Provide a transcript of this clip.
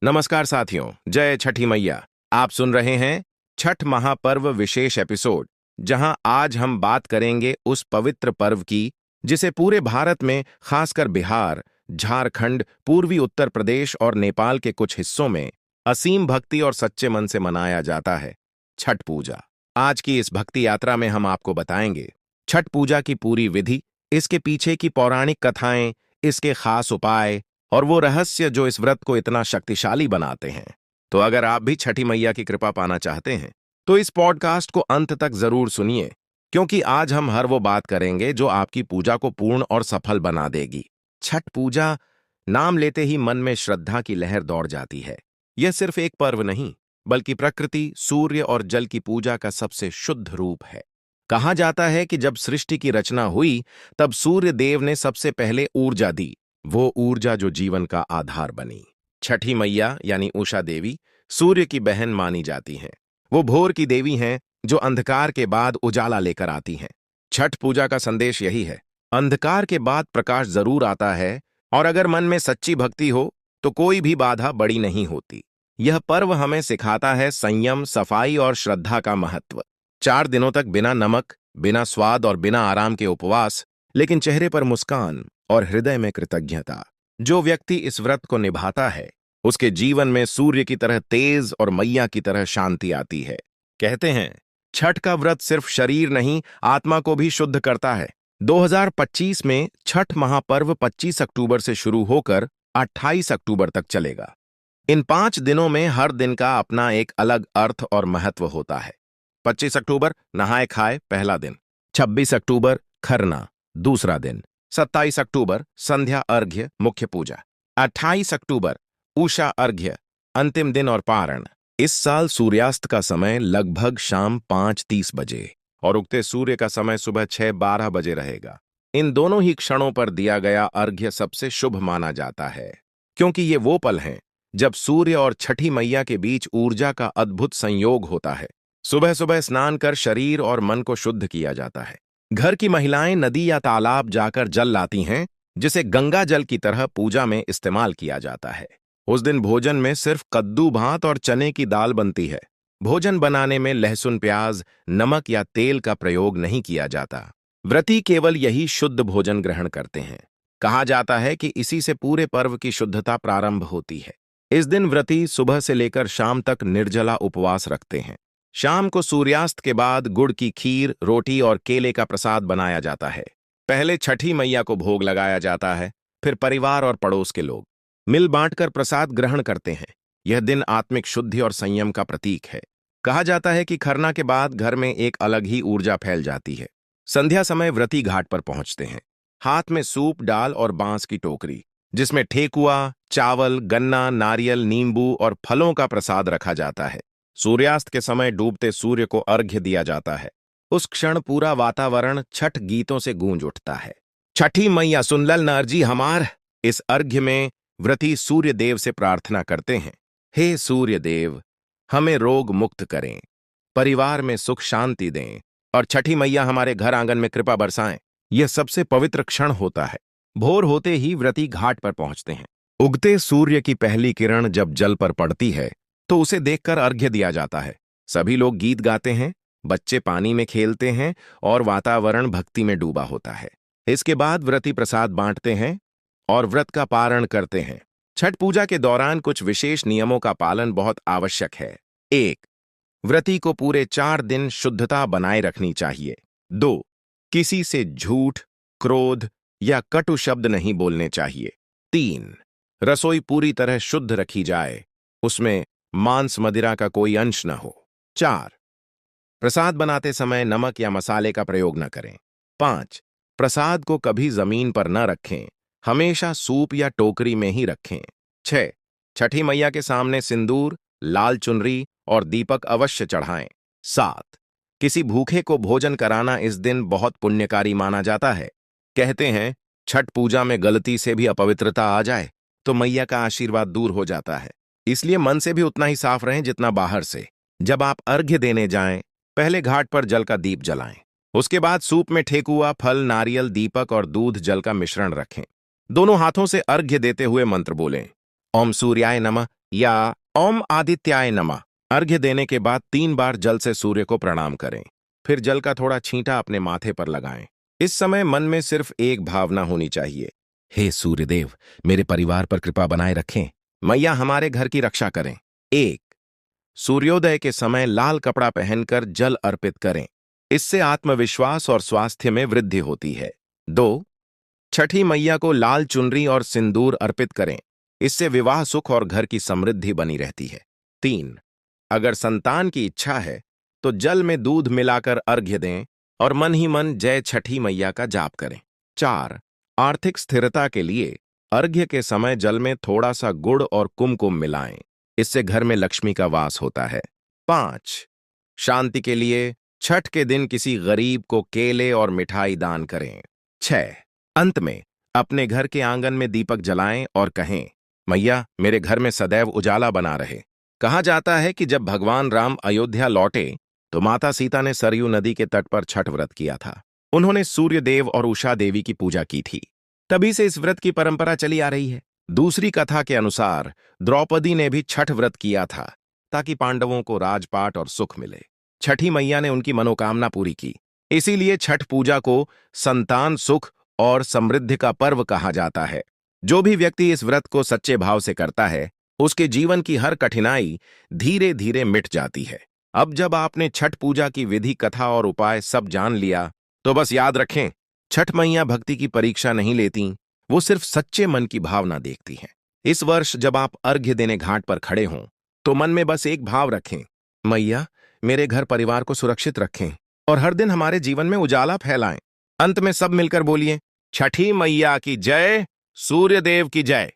नमस्कार साथियों, जय छठी मैया। आप सुन रहे हैं छठ महापर्व विशेष एपिसोड, जहां आज हम बात करेंगे उस पवित्र पर्व की जिसे पूरे भारत में, खासकर बिहार, झारखंड, पूर्वी उत्तर प्रदेश और नेपाल के कुछ हिस्सों में असीम भक्ति और सच्चे मन से मनाया जाता है, छठ पूजा। आज की इस भक्ति यात्रा में हम आपको बताएंगे छठ पूजा की पूरी विधि, इसके पीछे की पौराणिक कथाएं, इसके खास उपाय और वो रहस्य जो इस व्रत को इतना शक्तिशाली बनाते हैं। तो अगर आप भी छठी मैया की कृपा पाना चाहते हैं तो इस पॉडकास्ट को अंत तक जरूर सुनिए, क्योंकि आज हम हर वो बात करेंगे जो आपकी पूजा को पूर्ण और सफल बना देगी। छठ पूजा नाम लेते ही मन में श्रद्धा की लहर दौड़ जाती है। यह सिर्फ एक पर्व नहीं, बल्कि प्रकृति, सूर्य और जल की पूजा का सबसे शुद्ध रूप है। कहा जाता है कि जब सृष्टि की रचना हुई तब सूर्य देव ने सबसे पहले ऊर्जा दी, वो ऊर्जा जो जीवन का आधार बनी। छठी मैया यानी उषा देवी सूर्य की बहन मानी जाती हैं। वो भोर की देवी हैं जो अंधकार के बाद उजाला लेकर आती हैं। छठ पूजा का संदेश यही है, अंधकार के बाद प्रकाश जरूर आता है, और अगर मन में सच्ची भक्ति हो तो कोई भी बाधा बड़ी नहीं होती। यह पर्व हमें सिखाता है संयम, सफाई और श्रद्धा का महत्व। 4 दिनों तक बिना नमक, बिना स्वाद और बिना आराम के उपवास, लेकिन चेहरे पर मुस्कान और हृदय में कृतज्ञता। जो व्यक्ति इस व्रत को निभाता है उसके जीवन में सूर्य की तरह तेज और मैया की तरह शांति आती है। कहते हैं छठ का व्रत सिर्फ शरीर नहीं, आत्मा को भी शुद्ध करता है। 2025 में छठ महापर्व 25 अक्टूबर से शुरू होकर 28 अक्टूबर तक चलेगा। इन 5 दिनों में हर दिन का अपना एक अलग अर्थ और महत्व होता है। 25 अक्टूबर नहाए खाए पहला दिन, 26 अक्टूबर खरना दूसरा दिन, 27 अक्टूबर संध्या अर्घ्य मुख्य पूजा, 28 अक्टूबर उषा अर्घ्य अंतिम दिन और पारण। इस साल सूर्यास्त का समय लगभग शाम 5:30 बजे और उगते सूर्य का समय सुबह 6:12 बजे रहेगा। इन दोनों ही क्षणों पर दिया गया अर्घ्य सबसे शुभ माना जाता है, क्योंकि ये वो पल हैं जब सूर्य और छठी मैया के बीच ऊर्जा का अद्भुत संयोग होता है। सुबह सुबह स्नान कर शरीर और मन को शुद्ध किया जाता है। घर की महिलाएं नदी या तालाब जाकर जल लाती हैं, जिसे गंगा जल की तरह पूजा में इस्तेमाल किया जाता है। उस दिन भोजन में सिर्फ कद्दू भात और चने की दाल बनती है। भोजन बनाने में लहसुन, प्याज, नमक या तेल का प्रयोग नहीं किया जाता। व्रती केवल यही शुद्ध भोजन ग्रहण करते हैं। कहा जाता है कि इसी से पूरे पर्व की शुद्धता प्रारंभ होती है। इस दिन व्रती सुबह से लेकर शाम तक निर्जला उपवास रखते हैं। शाम को सूर्यास्त के बाद गुड़ की खीर, रोटी और केले का प्रसाद बनाया जाता है। पहले छठी मैया को भोग लगाया जाता है, फिर परिवार और पड़ोस के लोग मिल बांटकर प्रसाद ग्रहण करते हैं। यह दिन आत्मिक शुद्धि और संयम का प्रतीक है। कहा जाता है कि खरना के बाद घर में एक अलग ही ऊर्जा फैल जाती है। संध्या समय व्रती घाट पर पहुंचते हैं। हाथ में सूप, डाल और बांस की टोकरी, जिसमें ठेकुआ, चावल, गन्ना, नारियल, नींबू और फलों का प्रसाद रखा जाता है। सूर्यास्त के समय डूबते सूर्य को अर्घ्य दिया जाता है। उस क्षण पूरा वातावरण छठ गीतों से गूंज उठता है। छठी मैया सुनलल नरजी हमार। इस अर्घ्य में व्रती सूर्य देव से प्रार्थना करते हैं, हे सूर्य देव, हमें रोग मुक्त करें, परिवार में सुख शांति दें और छठी मैया हमारे घर आंगन में कृपा बरसाएं। यह सबसे पवित्र क्षण होता है। भोर होते ही व्रती घाट पर पहुंचते हैं। उगते सूर्य की पहली किरण जब जल पर पड़ती है तो उसे देखकर अर्घ्य दिया जाता है। सभी लोग गीत गाते हैं, बच्चे पानी में खेलते हैं और वातावरण भक्ति में डूबा होता है। इसके बाद व्रती प्रसाद बांटते हैं और व्रत का पारण करते हैं। छठ पूजा के दौरान कुछ विशेष नियमों का पालन बहुत आवश्यक है। 1. व्रती को पूरे 4 दिन शुद्धता बनाए रखनी चाहिए। 2. किसी से झूठ, क्रोध या कटु शब्द नहीं बोलने चाहिए। 3. रसोई पूरी तरह शुद्ध रखी जाए, उसमें मांस मदिरा का कोई अंश न हो। 4. प्रसाद बनाते समय नमक या मसाले का प्रयोग न करें। 5. प्रसाद को कभी जमीन पर न रखें, हमेशा सूप या टोकरी में ही रखें। 6. छठी मैया के सामने सिंदूर, लाल चुनरी और दीपक अवश्य चढ़ाएं। 7. किसी भूखे को भोजन कराना इस दिन बहुत पुण्यकारी माना जाता है। कहते हैं छठ पूजा में गलती से भी अपवित्रता आ जाए तो मैया का आशीर्वाद दूर हो जाता है। इसलिए मन से भी उतना ही साफ रहें जितना बाहर से। जब आप अर्घ्य देने जाएं, पहले घाट पर जल का दीप जलाएं। उसके बाद सूप में ठेकुआ, फल, नारियल, दीपक और दूध जल का मिश्रण रखें। दोनों हाथों से अर्घ्य देते हुए मंत्र बोलें, ओम सूर्याय नमः, या ओम आदित्याय नमः। अर्घ्य देने के बाद 3 बार जल से सूर्य को प्रणाम करें। फिर जल का थोड़ा छींटा अपने माथे पर लगाएं। इस समय मन में सिर्फ एक भावना होनी चाहिए, हे सूर्यदेव, मेरे परिवार पर कृपा बनाए रखें, मैया हमारे घर की रक्षा करें। 1। सूर्योदय के समय लाल कपड़ा पहनकर जल अर्पित करें। इससे आत्मविश्वास और स्वास्थ्य में वृद्धि होती है। 2। छठी मैया को लाल चुनरी और सिंदूर अर्पित करें। इससे विवाह सुख और घर की समृद्धि बनी रहती है। 3। अगर संतान की इच्छा है तो जल में दूध मिलाकर अर्घ्य दें और मन ही मन जय छठी मैया का जाप करें। 4। आर्थिक स्थिरता के लिए अर्घ्य के समय जल में थोड़ा सा गुड़ और कुमकुम मिलाएं। इससे घर में लक्ष्मी का वास होता है। 5। शांति के लिए छठ के दिन किसी गरीब को केले और मिठाई दान करें। 6। अंत में अपने घर के आंगन में दीपक जलाएं और कहें, मैया मेरे घर में सदैव उजाला बना रहे। कहा जाता है कि जब भगवान राम अयोध्या लौटे तो माता सीता ने सरयू नदी के तट पर छठ व्रत किया था। उन्होंने सूर्य देव और उषा देवी की पूजा की थी। तभी से इस व्रत की परंपरा चली आ रही है। दूसरी कथा के अनुसार द्रौपदी ने भी छठ व्रत किया था ताकि पांडवों को राजपाट और सुख मिले। छठी मैया ने उनकी मनोकामना पूरी की। इसीलिए छठ पूजा को संतान सुख और समृद्धि का पर्व कहा जाता है। जो भी व्यक्ति इस व्रत को सच्चे भाव से करता है, उसके जीवन की हर कठिनाई धीरे धीरे मिट जाती है। अब जब आपने छठ पूजा की विधि, कथा और उपाय सब जान लिया, तो बस याद रखें, छठ मैया भक्ति की परीक्षा नहीं लेती, वो सिर्फ सच्चे मन की भावना देखती हैं। इस वर्ष जब आप अर्घ्य देने घाट पर खड़े हों, तो मन में बस एक भाव रखें, मैया मेरे घर परिवार को सुरक्षित रखें और हर दिन हमारे जीवन में उजाला फैलाएं। अंत में सब मिलकर बोलिए, छठी मैया की जय, सूर्यदेव की जय।